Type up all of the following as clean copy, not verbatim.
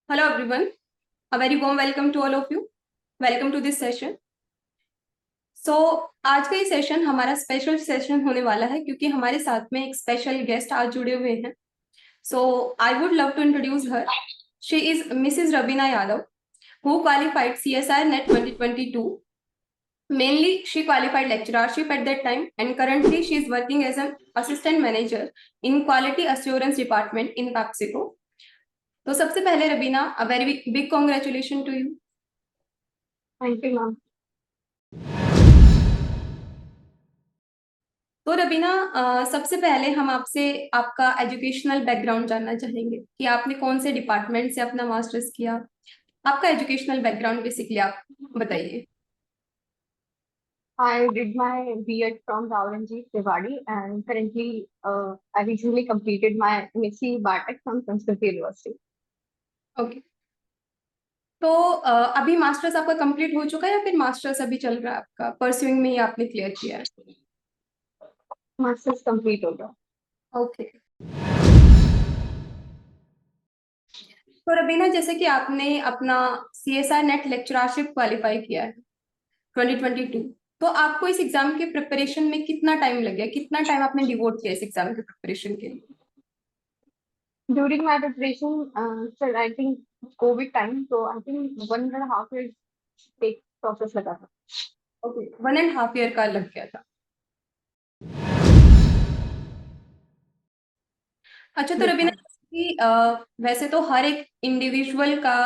Hello everyone, a very warm welcome to all of you. Welcome to this session. So आज का ये session हमारा special session होने वाला है क्योंकि हमारे साथ में एक स्पेशल गेस्ट आज जुड़े हुए हैं. So I would love to introduce her. She is Mrs. Rabina Yadav, who qualified CSR NET 2022. Mainly, she qualified lecturership at that time, and currently she is working as an assistant manager in quality assurance department in PepsiCo. तो सबसे पहले Rabina, a very big congratulations to you. Thank you ma'am. तो रबीना, सबसे पहले हम आपसे आपका educational background जानना चाहेंगे कि आपने कौन से डिपार्टमेंट से अपना मास्टर्स किया. आपका एजुकेशनल बैकग्राउंड बेसिकली आप बताइए. I did my B.Ed from Rawalpindi, Rewari, and currently I recently completed my MSc BATech from Sanskrit University. Okay. तो अभी मास्टर्स आपका कंप्लीट हो चुका है या फिर मास्टर्स अभी चल रहा है आपका, परस्यूइंग में ही आपने क्लियर किया है? मास्टर्स कंप्लीट हो गया। ओके. तो रबीना, जैसे कि आपने अपना CSR नेट लेक्चरशिप क्वालिफाई किया है 2022, तो आपको इस एग्जाम के प्रिपरेशन में कितना टाइम लग गया, कितना टाइम आपने डिवोट किया इस एग्जाम के प्रिपरेशन के लिए? During my preparation, sir, I think COVID time, so I think 1.5 years take process लगा था। ओके, 1.5 ईयर का लग गया था. अच्छा, तो Yes, रबीना, ma'am. कि वैसे तो हर एक इंडिविजुअल का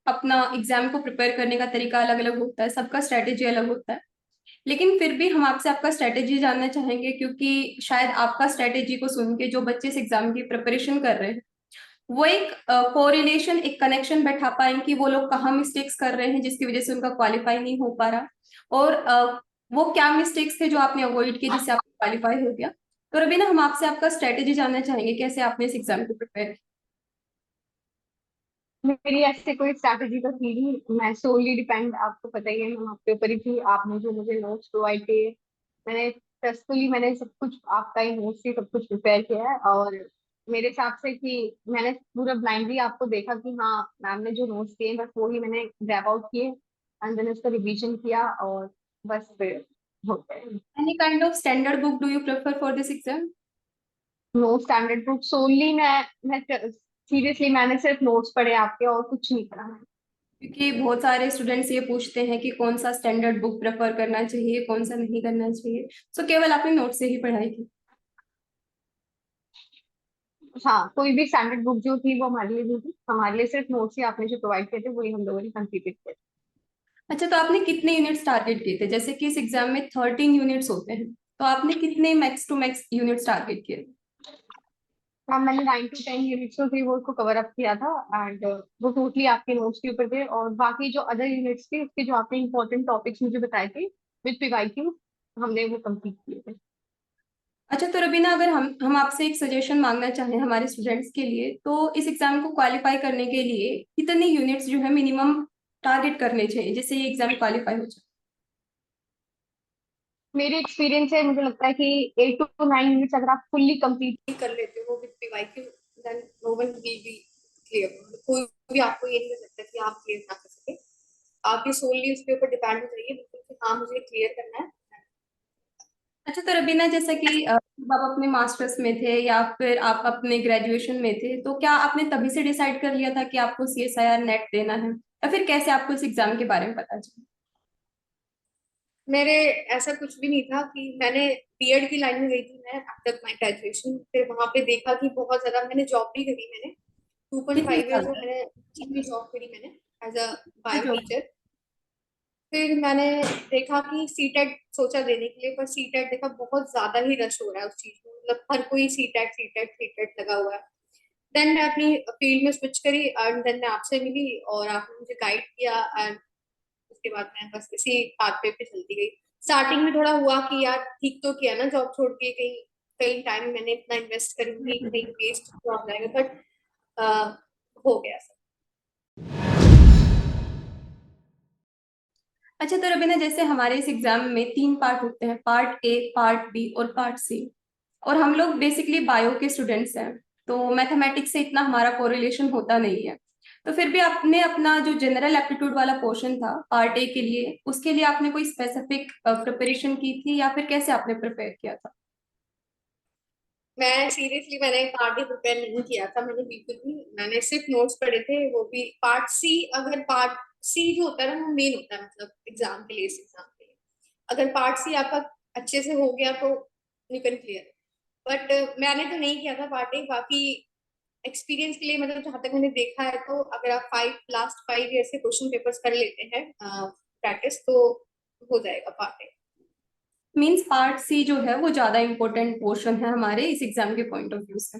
अपना एग्जाम को प्रिपेयर करने का तरीका अलग अलग होता है, सबका स्ट्रेटेजी अलग होता है. लेकिन फिर भी हम आपसे आपका स्ट्रेटेजी जानना चाहेंगे क्योंकि शायद आपका स्ट्रेटेजी को सुन के जो बच्चे इस एग्जाम की प्रिपरेशन कर रहे हैं वो एक कोरिलेशन, एक कनेक्शन बैठा पाए कि वो लोग कहाँ मिस्टेक्स कर रहे हैं जिसकी वजह से उनका क्वालिफाई नहीं हो पा रहा, और वो क्या मिस्टेक्स थे जो आपने अवॉइड किए जिससे आपका क्वालिफाई हो गया. तो रबीना, हम आपसे आपका स्ट्रेटेजी जानना चाहेंगे कैसे आपने इस एग्जाम को प्रिपेयर. मेरी ऐसे कोई स्ट्रैटेजी तो थी नहीं, मैं सोली डिपेंड, आपको पता ही है, मैं आपके ऊपर ही थी। आपने जो मुझे नोट्स प्रोवाइड किए, मैंने ट्रस्टफुली मैंने सब कुछ आपका ही नोट्स से सब कुछ प्रिपेयर किया है। और मेरे हिसाब से कि मैंने पूरा ब्लाइंडली आपको देखा कि हाँ, मैम ने जो नोट्स दिए बस वो ही मैंने ग्रैब आउट किए एंड देन उसका रिवीजन किया और बस फिर हो गया। Any kind of standard book do you prefer for this exam? No standard book solely, मैं सीरियसली मैंने सिर्फ नोट्स पढ़े आपके और कुछ नहीं पढ़ा। क्योंकि बहुत सारे स्टूडेंट्स ये पूछते हैं कि कौन सा स्टैंडर्ड बुक प्रेफर करना चाहिए, कौन सा नहीं करना चाहिए. सो केवल आपने नोट से ही पढ़ाई की? हाँ, कोई भी स्टैंडर्ड बुक जो थी वो हमारे लिए नहीं थी, हमारे लिए सिर्फ नोट्स ही आपने जो प्रोवाइड किए थे वही हम लोगों ने कंप्लीटेड किए थे। अच्छा, तो आपने कितने यूनिट्स टारगेट किए थे? जैसे कि इस एग्जाम में 13 यूनिट्स होते हैं, तो आपने कितने max to max units target किए थे? हाँ, मैंने 9 to 10 यूनिट्स जो थी वो उसको कवर अप किया था एंड वो टोटली आपके नोट्स के ऊपर थे। और बाकी जो अदर यूनिट्स थे उसके जो आपने इंपॉर्टेंट टॉपिक्स मुझे बताए थे विद पीवाईक्यू, हमने वो कंप्लीट किए थे। अच्छा, तो रबीना, अगर हम आपसे एक सजेशन मांगना चाहें हमारे स्टूडेंट्स के लिए, तो इस एग्जाम को क्वालिफाई करने के लिए कितने यूनिट्स जो है मिनिमम टारगेट करने चाहिए जिससे ये एग्जाम क्वालिफाई हो जाए? मेरे एक्सपीरियंस है, मुझे लगता है कि 8 to 9 यूनिट्स अगर आप फुल्ली कंप्लीट कर लेते हो with PYQ then no one will be clear. कोई भी आपको ये नहीं कर सकता कि आप क्लियर ना कर सके। आप ये सोनली उसके ऊपर डिपेंड हो जाइए बिल्कुल कि हाँ मुझे क्लियर करना है। अच्छा, तो रबीना, जैसा कि जब आप अपने मास्टर्स में थे या फिर आप अपने ग्रेजुएशन में थे, तो क्या आपने तभी से डिसाइड कर लिया था कि आपको CSIR नेट देना है, या फिर कैसे आपको इस एग्जाम के बारे में पता चला? मेरे ऐसा कुछ भी नहीं था कि मैंने बीएड की लाइन में गई थी मैं आफ्टर माई ग्रेजुएशन, फिर वहां पे देखा कि बहुत ज्यादा, मैंने जॉब भी करी, मैंने कितने 2.5 ईयर्स साल में तक? मैंने टीचिंग में जॉब करी मैंने एज अ क्या बायो जॉब? टीचर। फिर मैंने देखा कि सीटेट सोचा देने के लिए, पर सीटेट देखा बहुत ज्यादा ही रश हो रहा है उस चीज में, मतलब हर कोई सीटेट सीटेट सीटेट लगा हुआ है। देन मैं अपनी फील्ड में स्विच करी एंड देन मैं आपसे मिली और आपने मुझे गाइड किया एंड उसके बाद मैं बस इसी पाथ पे चलती गई। स्टार्टिंग में थोड़ा हुआ कि यार ठीक तो किया ना जॉब छोड़ के, कहीं कहीं टाइम मैंने इतना इन्वेस्ट करूंगी कहीं वेस्ट तो हो जाएगा, बट हो गया सब। अच्छा, तो रबीना, जैसे हमारे इस एग्जाम में 3 पार्ट होते हैं, पार्ट A, पार्ट B और पार्ट C. और हम लोग बेसिकली बायो के स्टूडेंट्स हैं, तो मैथमेटिक्स से इतना हमारा कोरिलेशन होता नहीं है. तो फिर भी आपने अपना जो जनरल एप्टीट्यूड वाला पोर्शन था पार्ट ए के लिए, उसके लिए आपने कोई स्पेसिफिक प्रिपरेशन की थी या फिर कैसे आपने प्रिपेयर किया था? मैं सीरियसली मैंने पार्ट ही प्रिपेयर नहीं किया था, मैंने बिल्कुल भी। मैंने सिर्फ नोट्स पढ़े थे, वो भी पार्ट सी। अगर पार्ट सी जो होता है ना, वो मेन होता है मतलब एग्जाम के लिए, इस एग्जाम के लिए। अगर पार्ट सी आपका अच्छे से हो गया तो यू कैन क्लियर। बट मैंने तो नहीं किया था पार्ट ए। बाकी एक्सपीरियंस के लिए मतलब जहां तक मैंने देखा है, तो अगर आप लास्ट 5 ईयर से क्वेश्चन पेपर्स कर लेते हैं प्रैक्टिस, तो हो जाएगा part A. Means part C जो है वो ज्यादा इंपॉर्टेंट पोर्शन है हमारे इस एग्जाम के पॉइंट ऑफ व्यू से।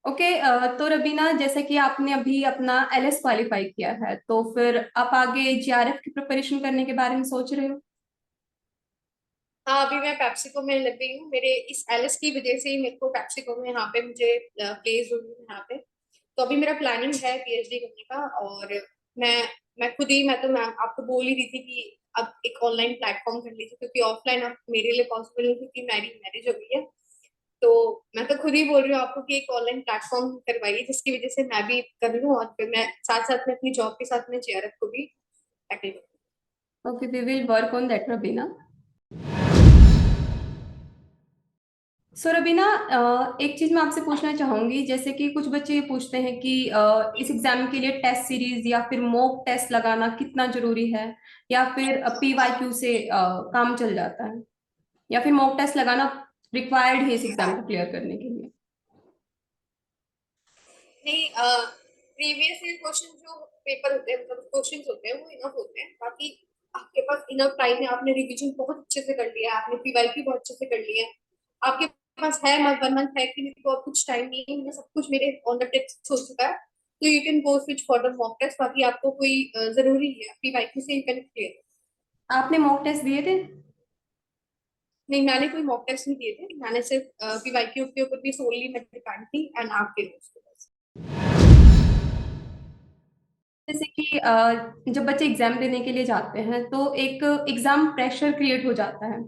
ओके। तो रबीना, जैसे कि आपने अभी अपना एलएस क्वालिफाई किया है, तो फिर आप आगे जीआरएफ की प्रिपरेशन करने के बारे में सोच रहे हो? हाँ, अभी मैं पैप्सिको में लग गई हूँ। मेरे इस एलिस की वजह से ही मेरे को पैप्सिको में यहाँ पे मुझे प्लेस हुई है यहाँ पे। तो अभी मेरा प्लानिंग है पीएचडी करने का। और मैं मैं खुद ही, मैं आपको बोल ही रही थी कि अब एक ऑनलाइन प्लेटफॉर्म कर लीजिए, क्योंकि ऑफलाइन अब मेरे लिए पॉसिबल नहीं, क्योंकि मेरी मैरिज हो गई है। तो मैं तो खुद ही बोल रही हूँ आपको कि एक ऑनलाइन प्लेटफॉर्म करवाइए, जिसकी वजह से मैं भी कर लूँ, और फिर मैं साथ साथ में अपनी जॉब के साथ में जेआरएफ को भी टैकल करूँ। Okay, we will work on that Rabina. So Rabina, एक चीज मैं आपसे पूछना चाहूंगी, जैसे कि कुछ बच्चे ये पूछते हैं कि इस एग्जाम के लिए टेस्ट सीरीज या फिर मॉक टेस्ट लगाना कितना जरूरी है, या फिर पीवाईक्यू से काम चल जाता है, या फिर मॉक टेस्ट लगाना रिक्वायर्ड है इस एग्जाम को क्लियर करने के लिए? नहीं, प्रीवियस ईयर क्वेश्चन जो पेपर होते हैं, मतलब क्वेश्चन होते हैं, वो इनफ होते हैं। बाकी आपके पास इनफ टाइम है, आपने रिवीजन बहुत अच्छे से कर लिया है, आपने पीवाईक्यू बहुत अच्छे से कर लिया है, आपके पास है 1 मंथ है कि मेरे को अब कुछ टाइम नहीं है, सब कुछ मेरे ऑन द टेक्स्ट हो चुका है, तो you can go switch for the mock test. बाकी आपको कोई जरूरी है पीवाईक्यू से यू कैन क्लियर। आपने मॉक टेस्ट दिए थे? नहीं, मैंने कोई मॉक टेस्ट नहीं दिए थे, मैंने सिर्फ पीवाईक्यू के ऊपर भी सोनली मैं डिपेंड थी, एंड आपके नोट्स पे बस। जैसे कि जब बच्चे एग्जाम देने के लिए जाते हैं तो एक एग्जाम प्रेशर क्रिएट हो जाता है।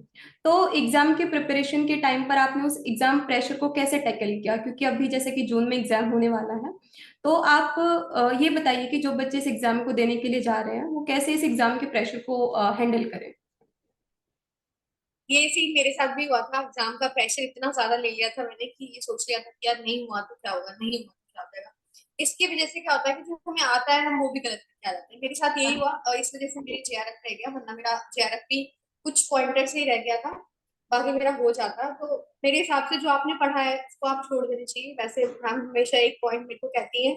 तो एग्जाम के प्रिपरेशन के टाइम पर आपने उस एग्जाम प्रेशर को कैसे टैकल किया, क्योंकि अभी जैसे कि जून में एग्जाम होने वाला है। तो आप ये बताइए कि जो बच्चे इस एग्जाम को देने के लिए जा रहे हैं वो कैसे इस एग्जाम के प्रेशर को हैंडल करें। ये सीन मेरे साथ भी हुआ था। एग्जाम का प्रेशर इतना ज्यादा ले लिया था मैंने कि ये सोच लिया था कि यार नहीं हुआ तो क्या होगा, नहीं हुआ तो क्या हो जाएगा। इसकी वजह से क्या होता है कि जो हमें आता है हम वो भी गलत करके आ जाते हैं। मेरे साथ यही हुआ, और इस वजह से मेरी जेआरएफ रह गया, वरना मेरा जेआरएफ भी कुछ पॉइंटर से ही रह गया था। बाकी मेरा हो जाता। तो मेरे हिसाब से जो आपने पढ़ा है उसको आप छोड़ देने चाहिए। वैसे मैम हमेशा एक पॉइंट मेरे को कहती है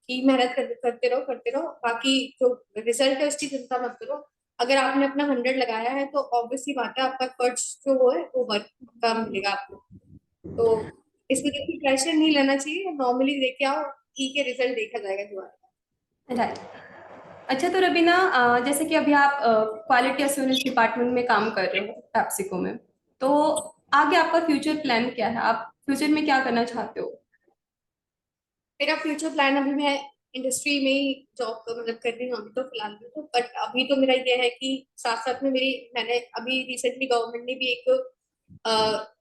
कि मेहनत करते रहो करते रहो, बाकी जो रिजल्ट है उसकी चिंता मत करो। अगर आपने अपना 100 लगाया है तो ऑब्वियसली बात है आपका एफर्ट्स जो वो है वो वर्क का मिलेगा आपको। तो इस वजह से प्रेशर नहीं लेना चाहिए, नॉर्मली देख के आओ, ई के रिजल्ट देखा जाएगा जो आएगा। राइट। अच्छा, तो रबीना, जैसे कि अभी आप क्वालिटी एश्योरेंस डिपार्टमेंट में काम कर रहे हो पैप्सिको में, तो आगे आपका फ्यूचर प्लान क्या है? आप फ्यूचर में क्या करना चाहते हो? मेरा फ्यूचर प्लान, अभी मैं इंडस्ट्री में ही जॉब मतलब कर रही हूँ अभी तो फिलहाल में, तो बट अभी तो मेरा ये है कि साथ साथ में मैंने अभी रिसेंटली गवर्नमेंट ने भी एक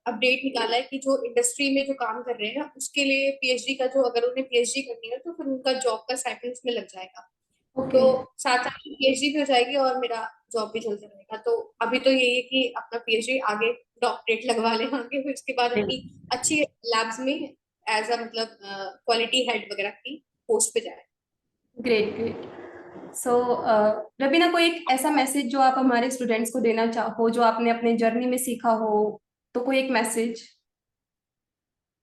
अपडेट निकाला है कि जो इंडस्ट्री में जो काम कर रहे हैं उसके लिए पीएचडी का, जो अगर उन्हें पीएचडी करनी है तो फिर उनका जॉब का स्टाइपेंड उसमें लग जाएगा। ओके। तो साथ साथ पीएचडी भी हो जाएगी और मेरा जॉब भी चलता रहेगा। तो अभी तो यही है कि अपना पीएचडी आगे डॉक्टरेट लगवा ले आगे, फिर उसके बाद अपनी अच्छी लैब्स में एज अ मतलब क्वालिटी हेड वगैरह की पोस्ट पे जाए। Great great. सो रबीना, कोई एक ऐसा मैसेज जो आप हमारे स्टूडेंट्स को देना चाहो, जो आपने अपने जर्नी में सीखा हो, तो कोई एक मैसेज।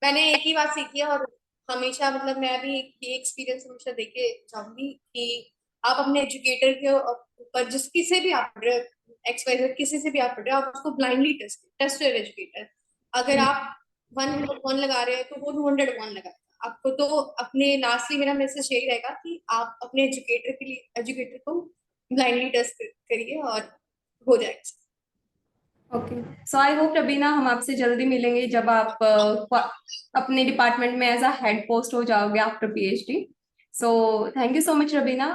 मैंने एक ही बात सीखी है, और हमेशा मतलब मैं भी ये एक्सपीरियंस हमेशा देके जाऊंगी कि आप अपने एजुकेटर के ऊपर, जिस किसी भी आप पढ़ रहे हो, एक्सवाइजेड किसी से भी आप पढ़ रहे हो, आप उसको blindly test test your educator. अगर आप 101 लगा रहे हैं तो वो 201 लगाएगा आपको। तो अपने लास्टली मेरा मैसेज यही रहेगा कि आप अपने एजुकेटर को ब्लाइंडली टेस्ट करिए और हो जाएगा। Okay. So I hope Rabina, हम आपसे जल्दी मिलेंगे जब आप अपने डिपार्टमेंट में एज अ हेड पोस्ट हो जाओगे after PhD. So thank you so much Rabina.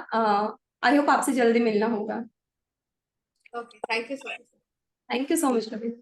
I hope आपसे जल्दी मिलना होगा। Okay, thank you so much. Thank you so much Rabina.